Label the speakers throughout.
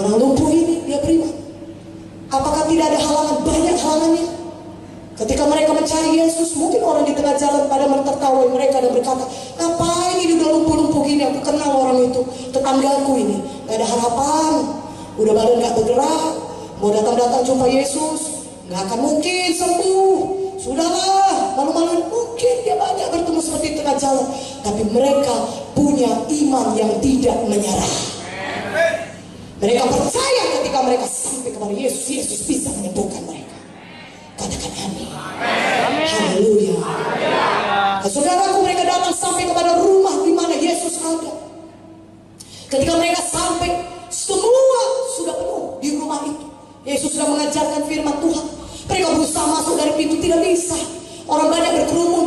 Speaker 1: Orang lumpuh ini dia beriman. Apakah tidak ada halangan? Banyak halangannya. Ketika mereka mencari Yesus, mungkin orang di tengah jalan pada tertawa mereka dan berkata, ngapain ini udah lumpuh-lumpuh gini? Aku kenal orang itu, tetanggaku ini. Gak ada harapan, udah badan gak bergerak, mau datang-datang jumpa Yesus, gak akan mungkin sembuh. Sudahlah, malu-maluin. Mungkin dia banyak bertemu seperti di tengah jalan, tapi mereka punya iman yang tidak menyerah. Mereka percaya ketika mereka sampai kepada Yesus, Yesus bisa menyembuhkan mereka. Katakan amin. Haleluya. Saudaraku, mereka datang sampai kepada rumah di mana Yesus ada. Ketika mereka sampai, semua sudah penuh di rumah itu. Yesus sudah mengajarkan firman Tuhan. Mereka berusaha masuk dari pintu, tidak bisa. Orang banyak berkerumun,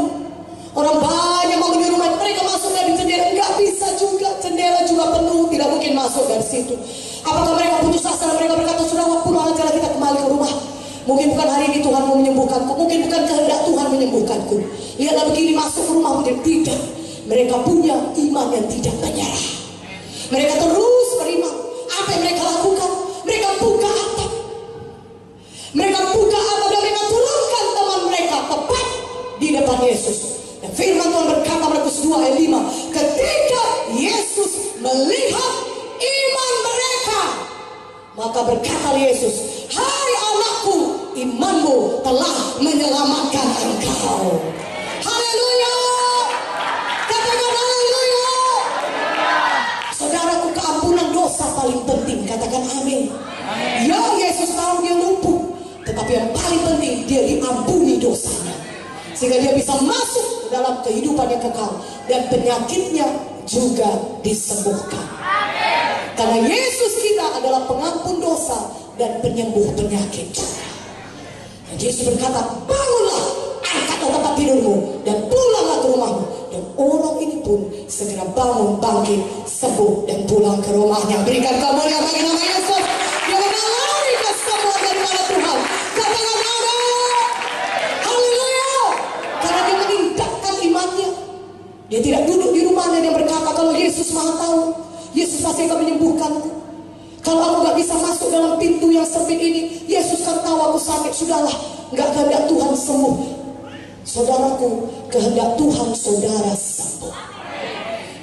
Speaker 1: orang banyak mau di rumah. Mereka masuk dari jendela, nggak bisa juga. Jendela juga penuh, tidak mungkin masuk dari situ. Apakah mereka putus asa? Mereka berkata, sudah pulang aja, kita kembali ke rumah. Mungkin bukan hari ini Tuhan mau menyembuhkanku, mungkin bukan kehendak Tuhan menyembuhkanku. Lihatlah begini, masuk ke rumah, mungkin tidak. Mereka punya iman yang tidak menyerah. Mereka terus beriman. Apa yang mereka lakukan? Mereka buka atap. Mereka buka atap dan mereka turunkan teman mereka tepat di depan Yesus. Dan firman Tuhan berkata Markus 2 ayat 5, ketika Yesus melihat iman mereka, maka berkata Yesus, hai anakku, imanmu telah menyelamatkan engkau. Haleluya. Katakan haleluya. Saudaraku, keampunan dosa paling penting. Katakan amin. Ya, Yesus tahu dia lumpuh, tetapi yang paling penting dia diampuni dosanya, sehingga dia bisa masuk ke dalam kehidupan yang kekal, dan penyakitnya juga disembuhkan. Karena Yesus kita adalah pengampun dosa dan penyembuh penyakit juga. Dan Yesus berkata, bangunlah, angkatlah tempat tidurmu dan pulanglah ke rumahmu. Dan orang ini pun segera bangun, bangkit, sembuh dan pulang ke rumahnya. Berikan kemuliaan bagi nama Yesus. Dia mengalami kesembuhan daripada Tuhan. Katakan amin. Haleluya. Karena dia meningkatkan imannya. Dia tidak duduk di rumahnya, dia berkata, kalau Yesus Maha tahu, Yesus pasti akan menyembuhkanku. Kalau aku gak bisa masuk dalam pintu yang sempit ini, Yesus kan tahu aku sakit. Sudahlah, gak kehendak Tuhan sembuh. Saudaraku, kehendak Tuhan saudara sembuh.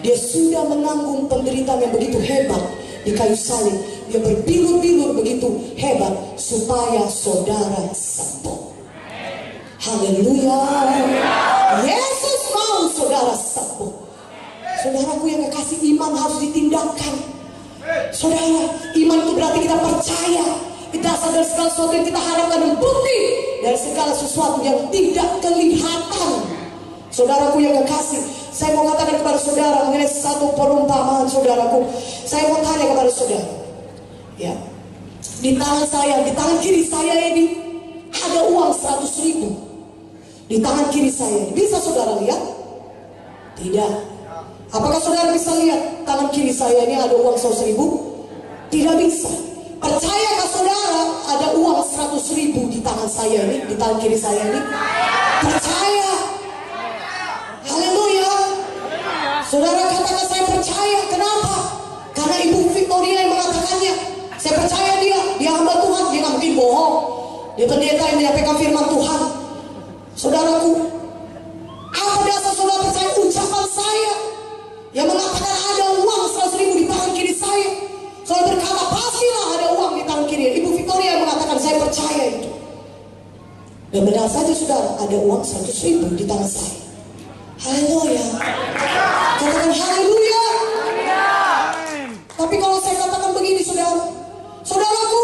Speaker 1: Dia sudah menanggung penderitaan yang begitu hebat di kayu salib. Dia berbilur-bilur begitu hebat supaya saudara sembuh. Haleluya. Yesus mau saudara sembuh. Saudaraku yang kasih, iman harus ditindakkan. Saudara, iman itu berarti kita percaya, kita sadar segala sesuatu yang kita harapkan, dan bukti dari segala sesuatu yang tidak kelihatan. Saudaraku yang kekasih, saya mau katakan kepada saudara mengenai satu perumpamaan. Saudaraku, saya mau tanya kepada saudara, ya, di tangan saya, di tangan kiri saya ini ada uang 100.000. Di tangan kiri saya, bisa saudara lihat? Tidak. Apakah saudara bisa lihat tangan kiri saya ini ada uang 100.000? Tidak bisa. Percayakah saudara ada uang 100.000 di tangan saya ini, di tangan kiri saya ini? Percaya. Haleluya. Saudara katakan, saya percaya. Kenapa? Karena Ibu Victoria yang mengatakannya. Saya percaya dia hamba Tuhan, dia nggak mungkin bohong. Dia pendeta yang menyampaikan firman Tuhan. Saudaraku, apa dasar saudara percaya ucapan saya yang mengatakan ada uang 100.000 di tangan kiri saya? Saudara berkata, pastilah ada uang di tangan kiri. Ibu Victoria yang mengatakan, saya percaya itu. Dan benar saja saudara, ada uang 100.000 di tangan saya. Haleluya. Katakan haleluya. Tapi kalau saya katakan begini saudara, saudaraku,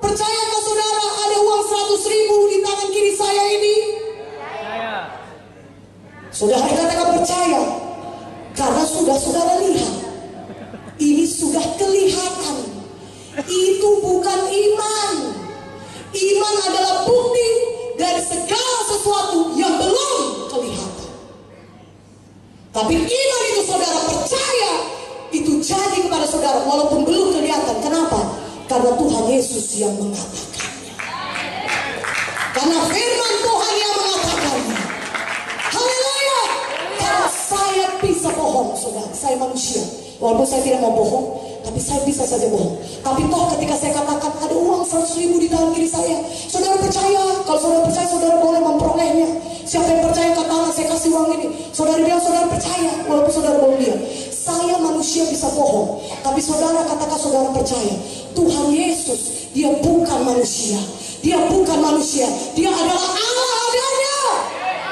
Speaker 1: percayakah saudara ada uang 100.000 di tangan kiri saya ini? Saudara katakan percaya, karena sudah saudara lihat. Ini sudah kelihatan. Itu bukan iman. Iman adalah bukti dari segala sesuatu yang belum kelihatan. Tapi iman itu saudara percaya, itu jadi kepada saudara walaupun belum kelihatan. Kenapa? Karena Tuhan Yesus yang mengatakannya. Karena firman Tuhan yang mengatakannya. Haleluya. Kalau saya bisa bohong saudara, saya manusia. Walaupun saya tidak mau bohong, tapi saya bisa saja bohong. Tapi toh ketika saya katakan ada uang 100.000 di dalam diri saya, saudara percaya? Kalau saudara percaya, saudara boleh memperolehnya. Siapa yang percaya katakan saya kasih uang ini. Saudara bilang saudara percaya, walaupun saudara belum lihat. Saya manusia bisa bohong, tapi saudara katakan saudara percaya. Tuhan Yesus, dia bukan manusia. Dia bukan manusia, dia adalah Allah adanya.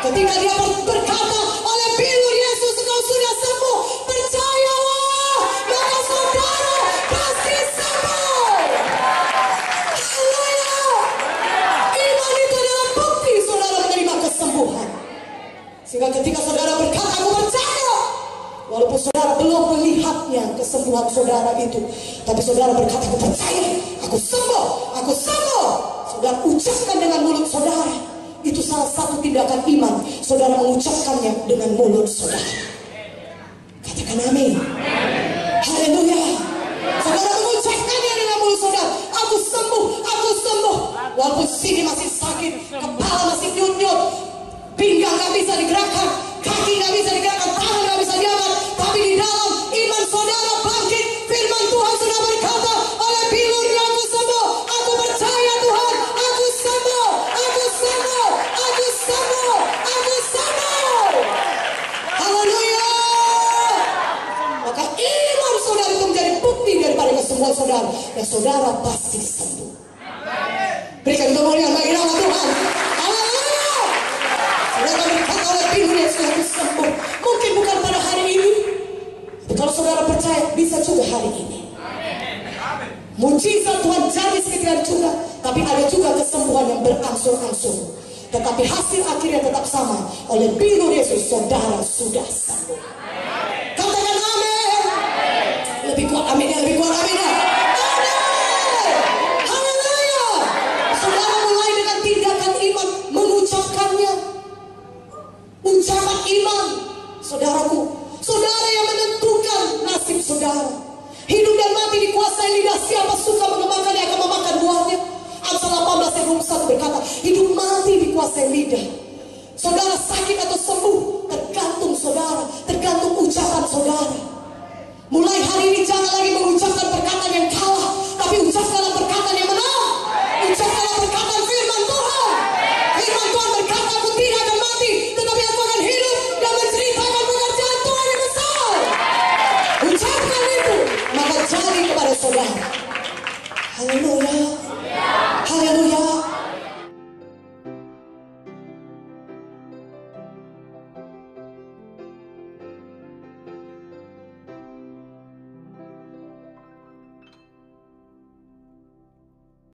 Speaker 1: Ketika dia berkata, oleh bilur Yesus engkau sudah sembuh, percayalah, maka saudara pasti sembuh. Haleluya. Iman itu adalah bukti saudara menerima kesembuhan. Sehingga ketika saudara berkata aku percaya, walaupun saudara belum melihatnya kesembuhan saudara itu, tapi saudara berkata aku percaya, aku sembuh, aku sembuh. Saudara ucapkan dengan mulut saudara. Itu salah satu tindakan iman. Saudara mengucapkannya dengan mulut saudara. Katakan amin. Haleluya. Saudara mengucapkannya dengan mulut saudara. Aku sembuh, aku sembuh. Walaupun sini masih sakit, kepala masih nyut-nyut, pinggang gak bisa digerakkan, kaki gak bisa digerakkan, tangan gak bisa diangkat, tapi di dalam iman saudara bangkit. Firman Tuhan sudah berkata, oleh bilurnya aku sembuh. Aku percaya Tuhan, aku sembuh, aku sembuh, aku sembuh, aku sembuh. Haleluya. Maka iman saudara itu menjadi bukti daripada kesembuhan saudara, dan saudara pasti sembuh. Berikan kemuliaan bagi nama Tuhan. Haleluya. Saudara berkata oleh bilurnya sudah aku sembuh. Mungkin bukan pada hari ini, tapi kalau saudara percaya bisa juga hari ini. Mujizat Tuhan jadi seketika juga, tapi ada juga kesembuhan yang berangsur-angsur. Tetapi hasil akhirnya tetap sama. Oleh bilur Yesus saudara sudah sembuh. Katakan amin. Lebih kuat amin ya, lebih kuat amin ya. Amin. Haleluya. Saudara mulai dengan tindakan iman, mengucapkannya. Ucapan iman. Saudaraku, saudara yang menentukan nasib saudara. Hidup dan mati dikuasai lidah. Siapa suka mengembangkan dia akan memakan buahnya. Amsal 18 ayat 21 berkata, hidup mati dikuasai lidah. Saudara sakit atau sembuh tergantung saudara, tergantung ucapan saudara. Mulai hari ini jangan lagi mengucapkan perkataan yang